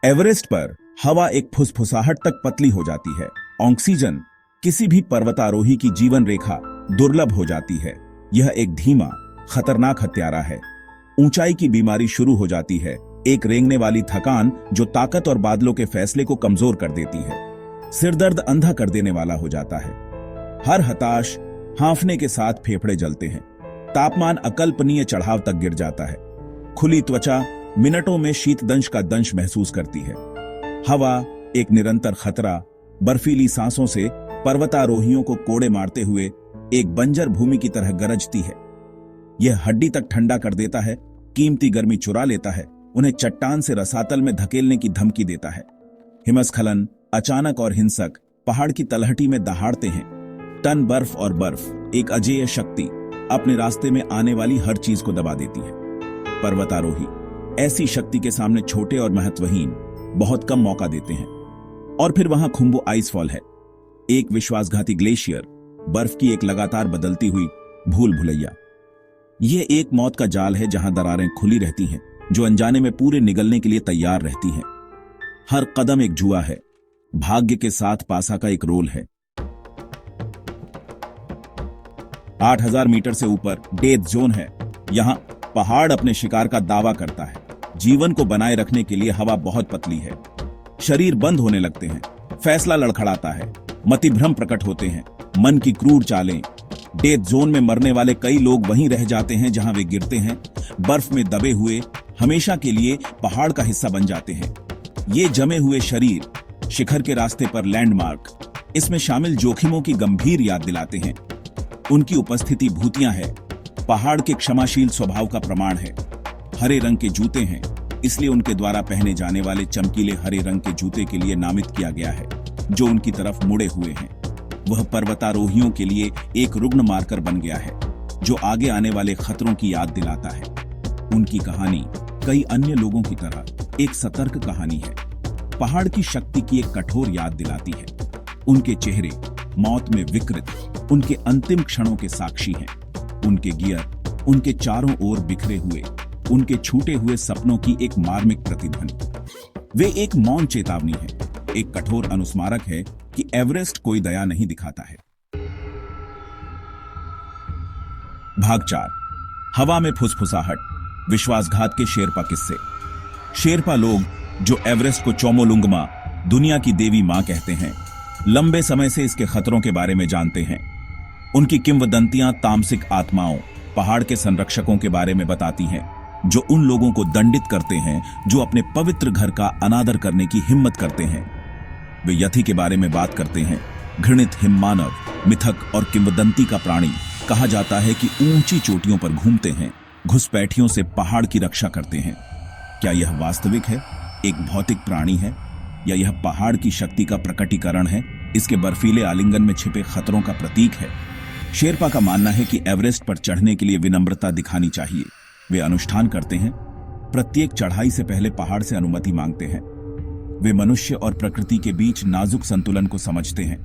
Everest पर हवा एक फुसफुसाहट तक पतली हो जाती है। ऑक्सीजन किसी भी पर्वतारोही की जीवन रेखा दुर्लभ हो जाती है। यह एक धीमा, खतरनाक हत्यारा है। ऊंचाई की बीमारी शुरू हो जाती है, एक रेंगने वाली थकान जो ताकत और बादलों के फैसले को कमजोर कर देती है। सिरदर्द अंधा कर देने वाला हो जाता है। हर हताश हांफने के साथ फेफड़े जलते हैं। तापमान अकल्पनीय चढ़ाव तक गिर जाता है। खुली त्वचा मिनटों में शीतदंश का दंश महसूस करती है। हवा एक निरंतर खतरा बर्फीली सांसों से पर्वतारोहियों को कोड़े मारते हुए एक बंजर भूमि की तरह गरजती है। यह हड्डी तक ठंडा कर देता है, कीमती गर्मी चुरा लेता है, उन्हें चट्टान से रसातल में धकेलने की धमकी देता है। हिमस्खलन अचानक और हिंसक पहाड़ की तलहटी में दहाड़ते हैं। टन बर्फ और बर्फ, एक अजेय शक्ति अपने रास्ते में आने वाली हर चीज को दबा देती है। पर्वतारोही ऐसी शक्ति के सामने छोटे और महत्वहीन बहुत कम मौका देते हैं। और फिर वहां खुम्बू आइसफॉल है, एक विश्वासघाती ग्लेशियर, बर्फ की एक लगातार बदलती हुई भूल भुलैया। यह एक मौत का जाल है जहां दरारें खुली रहती हैं, जो अनजाने में पूरे निगलने के लिए तैयार रहती हैं। हर कदम एक जुआ है, भाग्य के साथ पासा का एक रोल है। 8000 मीटर से ऊपर डेथ जोन है। यहां पहाड़ अपने शिकार का दावा करता है। जीवन को बनाए रखने के लिए हवा बहुत पतली है। शरीर बंद होने लगते हैं, फैसला लड़खड़ाता है, मतिभ्रम प्रकट होते हैं, मन की क्रूर चालें। डेथ जोन में मरने वाले कई लोग वहीं रह जाते हैं जहां वे गिरते हैं, बर्फ में दबे हुए हमेशा के लिए पहाड़ का हिस्सा बन जाते हैं। ये जमे हुए शरीर शिखर के रास्ते पर लैंडमार्क, इसमें शामिल जोखिमों की गंभीर याद दिलाते हैं। उनकी उपस्थिति भूतियां है, पहाड़ के क्षमाशील स्वभाव का प्रमाण है। हरे रंग के जूते हैं, इसलिए उनके द्वारा पहने जाने वाले चमकीले हरे रंग के जूते के लिए नामित किया गया है, जो उनकी तरफ मुड़े हुए हैं। वह पर्वतारोहियों के लिए एक रुग्ण मार्कर बन गया है, जो आगे आने वाले खतरों की याद दिलाता है। उनकी कहानी कई अन्य लोगों की तरह एक सतर्क कहानी है, पहाड़ की शक्ति की एक कठोर याद दिलाती है। उनके चेहरे मौत में विकृत उनके अंतिम क्षणों के साक्षी हैं। उनके गियर उनके चारों ओर बिखरे हुए, उनके छूटे हुए सपनों की एक मार्मिक प्रतिध्वनि। वे एक मौन चेतावनी है, एक कठोर अनुस्मारक है कि एवरेस्ट कोई दया नहीं दिखाता है। भाग 4, हवा में फुसफुसाहट, विश्वासघात के शेरपा किस्से। शेरपा लोग, जो एवरेस्ट को चोमोलुंगमा, दुनिया की देवी मां कहते हैं, लंबे समय से इसके खतरों के बारे में जानते हैं। उनकी किंवदंतियां तामसिक आत्माओं, पहाड़ के संरक्षकों के बारे में बताती हैं, जो उन लोगों को दंडित करते हैं जो अपने पवित्र घर का अनादर करने की हिम्मत करते हैं। वे यथी के बारे में बात करते हैं, घृणित हिममानव, मिथक और किंवदंती का प्राणी। कहा जाता है कि ऊंची चोटियों पर घूमते हैं, घुसपैठियों से पहाड़ की रक्षा करते हैं। क्या यह वास्तविक है, एक भौतिक प्राणी है, या यह पहाड़ की शक्ति का प्रकटीकरण है, इसके बर्फीले आलिंगन में छिपे खतरों का प्रतीक है? शेरपा का मानना है कि एवरेस्ट पर चढ़ने के लिए विनम्रता दिखानी चाहिए। वे अनुष्ठान करते हैं, प्रत्येक चढ़ाई से पहले पहाड़ से अनुमति मांगते हैं। वे मनुष्य और प्रकृति के बीच नाजुक संतुलन को समझते हैं,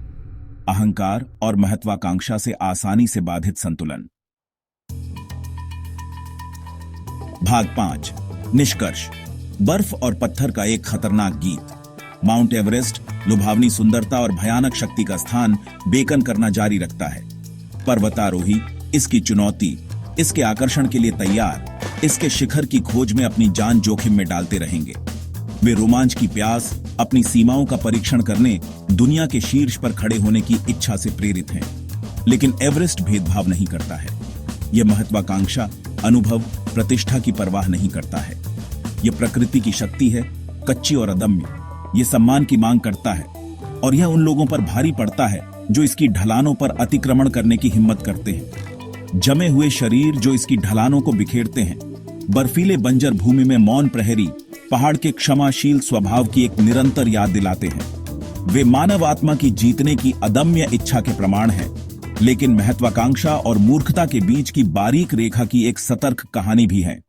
अहंकार और महत्वाकांक्षा से आसानी से बाधित संतुलन। भाग 5, निष्कर्ष। बर्फ और पत्थर का एक खतरनाक गीत। माउंट एवरेस्ट लुभावनी सुंदरता और भयानक शक्ति का स्थान बेकन करना जारी रखता है। पर्वतारोही इसकी चुनौती, इसके आकर्षण के लिए तैयार, इसके शिखर की खोज में अपनी जान जोखिम में डालते रहेंगे। वे रोमांच की प्यास, अपनी सीमाओं का परीक्षण करने, दुनिया के शीर्ष पर खड़े होने की इच्छा से प्रेरित हैं। लेकिन एवरेस्ट भेदभाव नहीं करता है। यह महत्वाकांक्षा, अनुभव, प्रतिष्ठा की परवाह नहीं करता है। यह प्रकृति की शक्ति है, कच्ची और अदम्य। यह सम्मान की मांग करता है, और यह उन लोगों पर भारी पड़ता है जो इसकी ढलानों पर अतिक्रमण करने की हिम्मत करते हैं। जमे हुए शरीर जो इसकी ढलानों को बिखेरते हैं, बर्फीले बंजर भूमि में मौन प्रहरी, पहाड़ के क्षमाशील स्वभाव की एक निरंतर याद दिलाते हैं। वे मानव आत्मा की जीतने की अदम्य इच्छा के प्रमाण हैं, लेकिन महत्वाकांक्षा और मूर्खता के बीच की बारीक रेखा की एक सतर्क कहानी भी है।